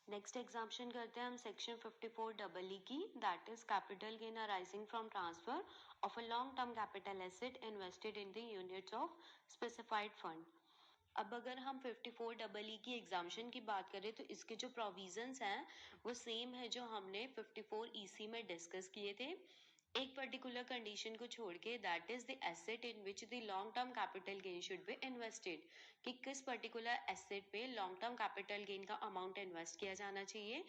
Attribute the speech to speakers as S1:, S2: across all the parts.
S1: Next exemption करते हैं हम सेक्शन 54 डबल ई की, that is capital gain arising from transfer of a long term capital asset invested in the units of specified fund. अब अगर हम 54 double E की exemption की बात करें तो इसके जो प्रोविजंस हैं वो सेम है जो हमने 54 ईसी में डिस्कस किए थे। एक पर्टिकुलर कंडीशन को छोड़ के, that is the asset in which the long term capital gain should be invested, कि किस पर्टिकुलर एसेट पे लॉन्ग टर्म कैपिटल गेन का अमाउंट इन्वेस्ट किया जाना चाहिए।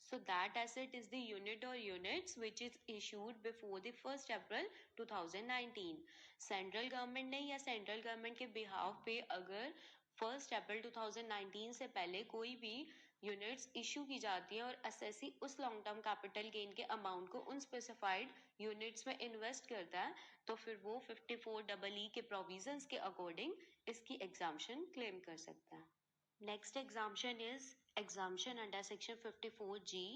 S1: So that asset is the unit और units which is issued before the 1 April 2019। Central government ने या सेंट्रल गवर्नमेंट के बिहाफ पे अगर 1 अप्रैल 2019 से पहले कोई भी यूनिट्स इशू की जाती है और एसएससी उस लॉन्ग टर्म कैपिटल गेन के अमाउंट को उन स्पेसिफाइड यूनिट्स में इन्वेस्ट करता है तो फिर वो 54 डबल ई के प्रोविजंस के अकॉर्डिंग इसकी एग्जाम्पशन क्लेम कर सकता है। Next exemption is exemption under section 54 जी।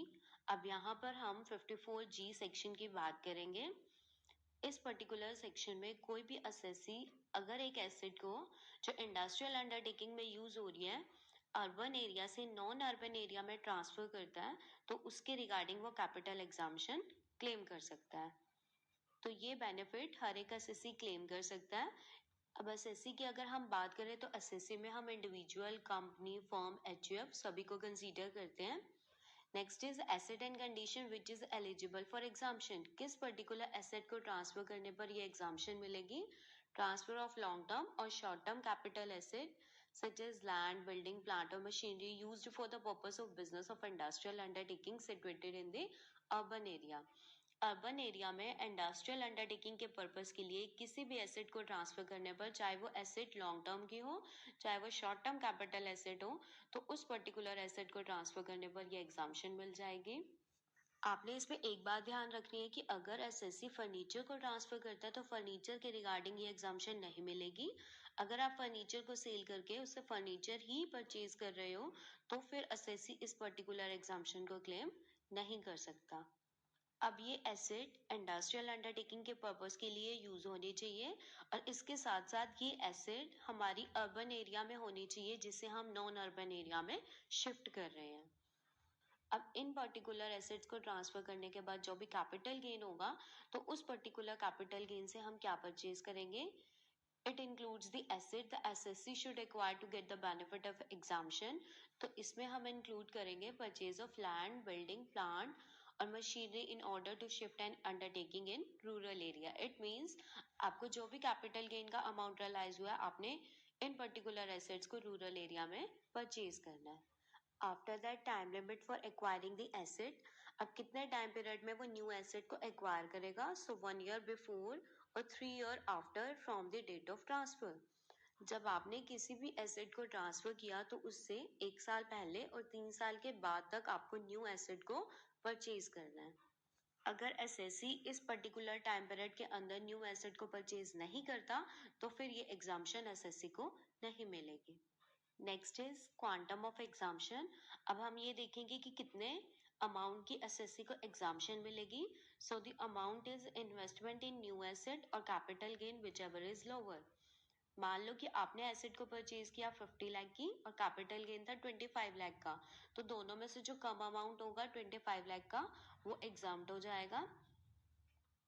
S1: अब यहाँ पर हम 54 जी सेक्शन की बात करेंगे। इस पर्टिकुलर सेक्शन में कोई भी असेसी अगर एक एसेट को जो इंडस्ट्रियल अंडरटेकिंग में यूज हो रही है अर्बन एरिया से नॉन अर्बन एरिया में ट्रांसफर करता है तो उसके रिगार्डिंग वो कैपिटल एग्जाम्पशन क्लेम कर सकता है। तो ये बेनिफिट हर एक असेसी क्लेम कर सकता है। अब एसएससी की अगर हम बात करें तो एसएससी में हम इंडिविजुअल, कंपनी, फर्म, एचयूएफ सभी को कंसीडर करते हैं। Next is asset and condition which is eligible for exemption, किस पर्टिकुलर एसेट को ट्रांसफर करने पर ये एग्जाम्पशन मिलेगी। ट्रांसफर ऑफ लॉन्ग टर्म और short term capital asset such as land, building, plant और machinery used for the purpose of business of industrial undertaking situated in the urban area. Urban area में industrial undertaking के purpose के लिए किसी भी asset को transfer करने पर, चाहे वो एसेट लॉन्ग टर्म की हो चाहे वो शॉर्ट टर्म कैपिटल एसेट हो, तो उस पर्टिकुलर एसेट को ट्रांसफर करने पर ये एग्जाम्पशन मिल जाएगी। आपने इसमें एक बात ध्यान रखनी है कि अगर एसएससी फर्नीचर को ट्रांसफर करता है तो फर्नीचर के रिगार्डिंग ये एग्जाम्पशन नहीं मिलेगी। अगर आप फर्नीचर को सेल करके उससे फर्नीचर ही परचेज कर रहे हो तो फिर एसएससी इस पर्टिकुलर एग्जाम्पशन को क्लेम नहीं कर सकता। अब ये एसेट इंडस्ट्रियल अंडरटेकिंग के पर्पस के लिए यूज होने चाहिए और इसके साथ साथ ये एसेट हमारी अर्बन एरिया में होनी चाहिए जिसे हम नॉन अर्बन एरिया में शिफ्ट कर रहे हैं। अब इन पर्टिकुलर एसेट्स को ट्रांसफर करने के बाद जो भी कैपिटल गेन होगा तो उस पर्टिकुलर कैपिटल गेन से हम क्या परचेज करेंगे। It includes the asset the SSC should acquire to get the benefit of exemption. तो इसमें हम इंक्लूड करेंगे purchase of land, building, plant और machinery in order to shift and undertaking in rural area. It means आपको जो भी capital gain का amount realise हुआ है आपने इन पर्टिकुलर एसेट्स को रूरल एरिया में परचेज करना है। After that time limit for acquiring the asset, अब कितने टाइम पीरियड में वो न्यू एसेट को एक्वायर करेगा। सो 1 ईयर बिफोर और 3 year after from the date of transfer. जब आपने किसी भी एसेट को ट्रांसफर किया तो उससे 1 साल पहले और 3 साल के बाद तक आपको न्यू एसेट को परचेज करना है। अगर एसएससी इस पर्टिकुलर टाइम पीरियड के अंदर न्यू एसेट को परचेज नहीं करता तो फिर ये एग्जाम्पशन एसएससी को नहीं मिलेगी। Next is quantum of exemption. अब हम ये देखेंगे कि कितने अमाउंट की एसएससी को एग्जाम्पशन मिलेगी। So the amount is investment in new asset और capital gain whichever is lower. मान लो कि आपने एसेट को परचेज किया 50 लाख की और कैपिटल गेन था 25 लाख का, तो दोनों में से जो कम अमाउंट होगा 25 लाख का वो एग्जाम्प्ट हो जाएगा।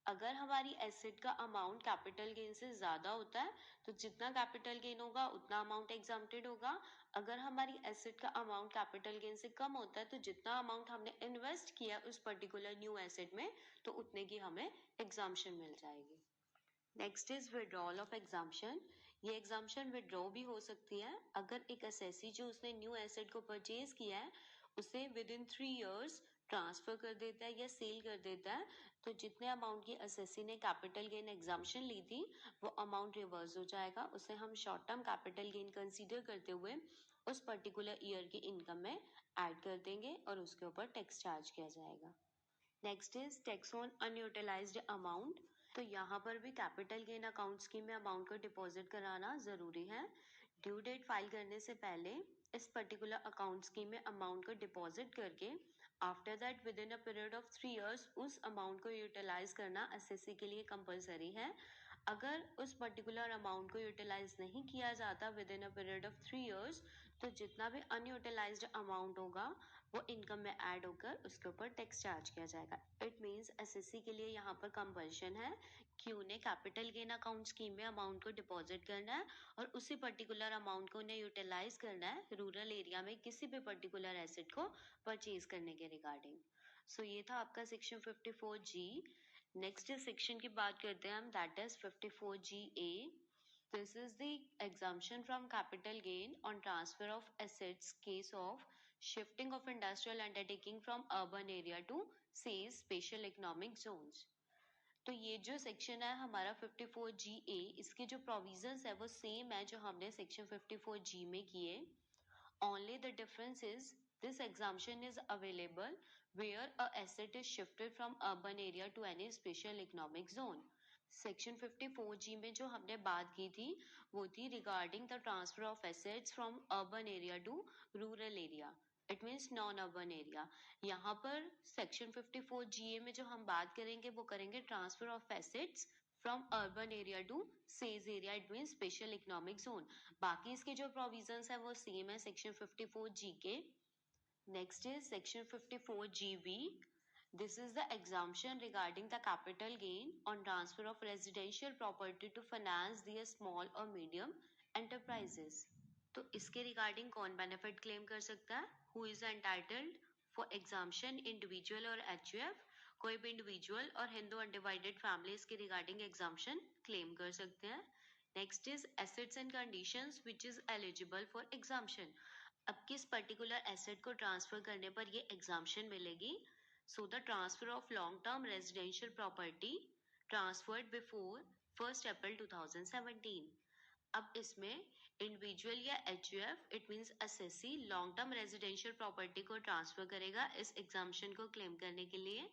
S1: अगर हमारी एसेट का अमाउंट कैपिटल गेन से ज्यादा होता है तो जितना कैपिटल गेन होगा उतना अमाउंट एग्जाम्प्टेड होगा। अगर हमारी एसेट का अमाउंट कैपिटल गेन से कम होता है तो जितना अमाउंट हमने इन्वेस्ट किया उस पर्टिकुलर न्यू एसेट में तो उतने की हमें एग्जाम्पशन मिल जाएगी। Next is withdrawal of exemption. ये एग्जाम्पशन विड्रॉ भी हो सकती है अगर एक असेसी जो उसने न्यू एसेट को परचेज किया है उसे विद इन 3 ईयर्स ट्रांसफर कर देता है या सेल कर देता है तो जितने अमाउंट की असेसी ने कैपिटल गेन एग्जाम्पशन ली थी वो अमाउंट रिवर्स हो जाएगा। उसे हम short term capital gain consider करते हुए उस पर्टिकुलर ईयर की इनकम में ऐड कर देंगे और उसके ऊपर टैक्स चार्ज किया जाएगा। Next is tax on unutilised amount. तो यहाँ पर भी कैपिटल गेन अकाउंट स्कीम में अमाउंट को डिपॉजिट कराना जरूरी है। ड्यू डेट फाइल करने से पहले इस पर्टिकुलर अकाउंट स्कीम में अमाउंट को डिपॉजिट करके after that with in a period of 3 years उस अमाउंट को यूटिलाइज करना एसएससी के लिए कंपलसरी है। अगर उस पर्टिकुलर अमाउंट को यूटिलाइज नहीं किया जाता with in a period of 3 years, तो जितना भी अनयूटिलाइज्ड अमाउंट होगा वो इनकम में ऐड होकर उसके ऊपर टैक्स चार्ज किया जाएगा। इट मीन्स एसएससी के लिए यहाँ पर कंपल्शन है कि उन्हें कैपिटल गेन अकाउंट स्कीम में अमाउंट को डिपॉजिट करना है और उसी पर्टिकुलर अमाउंट को उन्हें यूटिलाइज करना है रूरल एरिया में किसी भी पर्टिकुलर एसेट को परचेज करने के रिगार्डिंग। सो ये था आपका सेक्शन 54G। नेक्स्ट सेक्शन की बात करते हैं हम, that is 54GA। This is the exemption from capital gain on transfer of assets case of shifting of industrial undertaking from urban area to say special economic zones। तो ये जो section है हमारा 54GA, इसके जो प्रोविजंस है वो same है जो हमने सेक्शन 54G में किए। Only the difference is this exemption is available where a asset is shifted from urban area to any special economic zone। Section 54G में जो हमने बात की थी वो थी regarding the transfer of assets from urban area to rural area, it means non urban area. यहाँ पर सेक्शन 54GA में जो हम बात करेंगे वो करेंगे transfer of assets from urban area to SEZ area, it mean special economic zone. बाकी इसके जो प्रोविजंस है वो सेम है सेक्शन 54G के। Next is section 54GB। This is the exemption regarding the capital gain on transfer of residential property to finance the small or medium enterprises। तो इसके regarding कौन बेनिफिट क्लेम कर सकता है? Who is entitled for exemption, individual और HUF. कोई भी individual और हिंदू अनडिवाइडेड फैमिलीज के रिगार्डिंग एग्जाम्शन क्लेम कर सकते हैं। Next is assets and conditions which is eligible for exemption. अब किस पर्टिकुलर एसेट को ट्रांसफर करने पर ये एग्जाम्शन मिलेगी? So the transfer of long term residential property transferred before 1 अप्रैल 2017। अब इसमें इंडिविजुअल या HUF, it means SSC, long term residential property को ट्रांसफर करेगा इस एग्जाम्शन को क्लेम करने के लिए।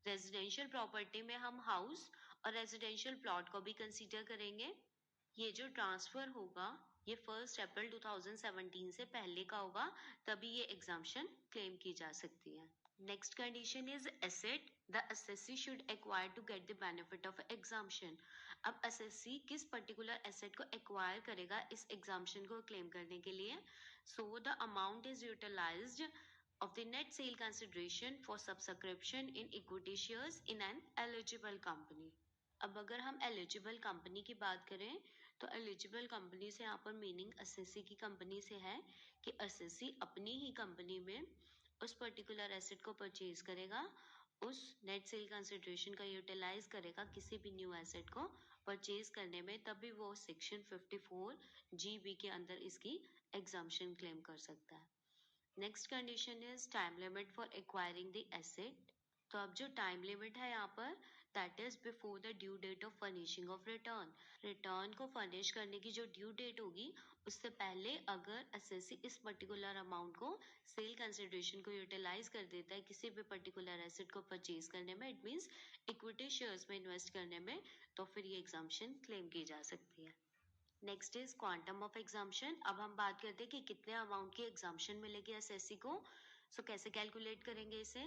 S1: रेजिडेंशियल प्रॉपर्टी में हम हाउस और रेजिडेंशियल प्लॉट को भी कंसीडर करेंगे। ये जो ट्रांसफर होगा ये 1 अप्रैल 2017 से पहले का होगा, तभी ये एग्जाम्शन क्लेम की जा सकती है। Next condition is asset the SSC should acquire to get the benefit of exemption. अब एसएससी किस पर्टिकुलर एसेट को एक्वायर करेगा इस एग्जाम्शन को क्लेम करने के लिए? So the amount is utilized of the net sale consideration for subscription in equity shares in an eligible company। अब अगर हम एलिजिबल कंपनी की बात करें तो एलिजिबल कंपनी से यहाँ पर मीनिंग एसएससी की कंपनी से है कि एसएससी अपनी ही कंपनी में उस पर्टिकुलर एसेट को परचेज करेगा, उस नेट सेल कंसिडरेशन का यूटिलाइज करेगा किसी भी न्यू एसेट को परचेज करने में, तभी वो सेक्शन 54GB के अंदर इसकी एग्जाम्शन क्लेम कर सकता है। Next condition is time limit for acquiring the asset. तो अब जो टाइम लिमिट है यहाँ पर that is before the due date of furnishing of return. Return को फर्निश करने की जो ड्यू डेट होगी उससे पहले अगर एसएससी इस पर्टिकुलर अमाउंट को सेल कंसिडरेशन को यूटिलाइज कर देता है किसी भी पर्टिकुलर एसेट को परचेज करने में, इट मीन्स इक्विटी शेयर्स में इन्वेस्ट करने में, तो फिर ये एग्जाम्शन क्लेम की जा सकती है। Next is quantum of exemption. अब हम बात करते हैं कि कितने अमाउंट की एग्जाम्शन मिलेगी एसएससी को। सो कैसे कैलकुलेट करेंगे इसे?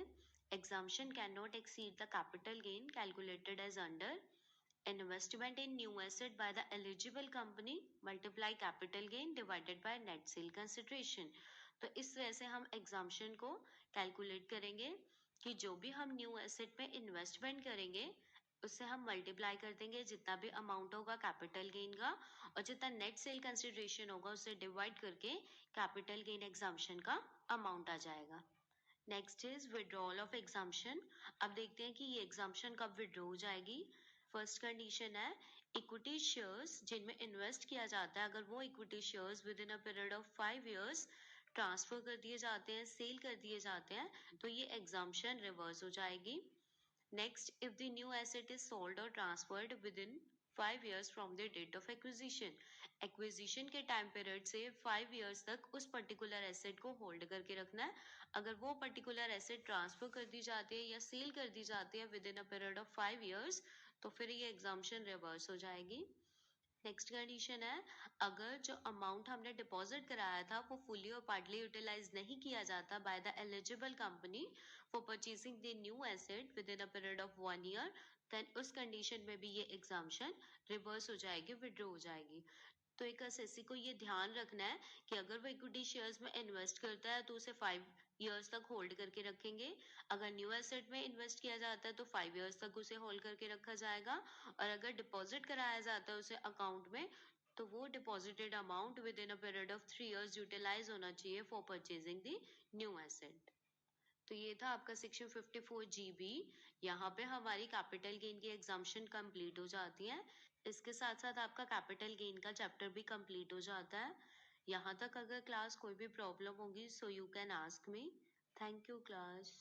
S1: Exemption can not exceed the capital gain calculated as under investment in new asset by the eligible company multiply capital gain divided by net sale consideration. तो इस तरह से हम एग्जाम्शन को कैलकुलेट करेंगे कि जो भी हम न्यू एसेट में इन्वेस्टमेंट करेंगे उससे हम मल्टीप्लाई कर देंगे जितना भी अमाउंट होगा कैपिटल गेन का, और जितना नेट सेल कंसिडरेशन होगा उससे डिवाइड करके कैपिटल गेन एग्जाम्शन का अमाउंट आ जाएगा। Next is withdrawal of exemption. अब देखते हैं कि ये एग्जाम्शन कब विड्रॉ हो जाएगी। फर्स्ट कंडीशन है इक्विटी शेयर्स जिनमें इन्वेस्ट किया जाता है, अगर वो equity shares with in a period of 5 years transfer कर दिए जाते हैं, सेल कर दिए जाते हैं, तो ये एग्जाम्शन रिवर्स हो जाएगी। Next, if the new asset is sold or transferred within 5 years from the date of acquisition, acquisition के टाइम पीरियड से 5 years तक उस पर्टिकुलर एसेट को होल्ड करके रखना है। अगर वो पर्टिकुलर एसेट ट्रांसफर कर दी जाती है या सेल कर दी जाती है with in a period of 5 years, तो फिर ये एग्जाम्शन रिवर्स हो जाएगी। नेक्स्ट कंडीशन है, अगर जो अमाउंट हमने डिपॉजिट कराया था वो फुली और पार्टली यूटिलाइज नहीं किया जाता by the eligible company for purchasing the new asset within a period of 1 year, then उस कंडीशन में भी ये एग्जाम्पशन रिवर्स हो जाएगी, विड्रॉ हो जाएगी। तो एक एसएससी को ये ध्यान रखना है कि अगर वो इक्विटी शेयर्स में इन्वेस्ट करता है तो उसे 5 इयर्स तक होल्ड करके रखेंगे। अगर न्यू एसेट में इन्वेस्ट किया जाता है तो 5 इयर्स तक उसे होल्ड करके रखा जाएगा। और अगर डिपॉजिट कराया जाता है उसे अकाउंट में, तो वो deposited amount within a period of 3 years utilize होना चाहिए for purchasing the new asset. तो ये था आपका सेक्शन 54 GB। यहाँ पे हमारी कैपिटल गेन की एग्जाम्पशन कंप्लीट हो जाती है। इसके साथ साथ आपका कैपिटल गेन का चैप्टर भी कंप्लीट हो जाता है। यहाँ तक अगर क्लास कोई भी प्रॉब्लम होगी so you can ask me. Thank you class.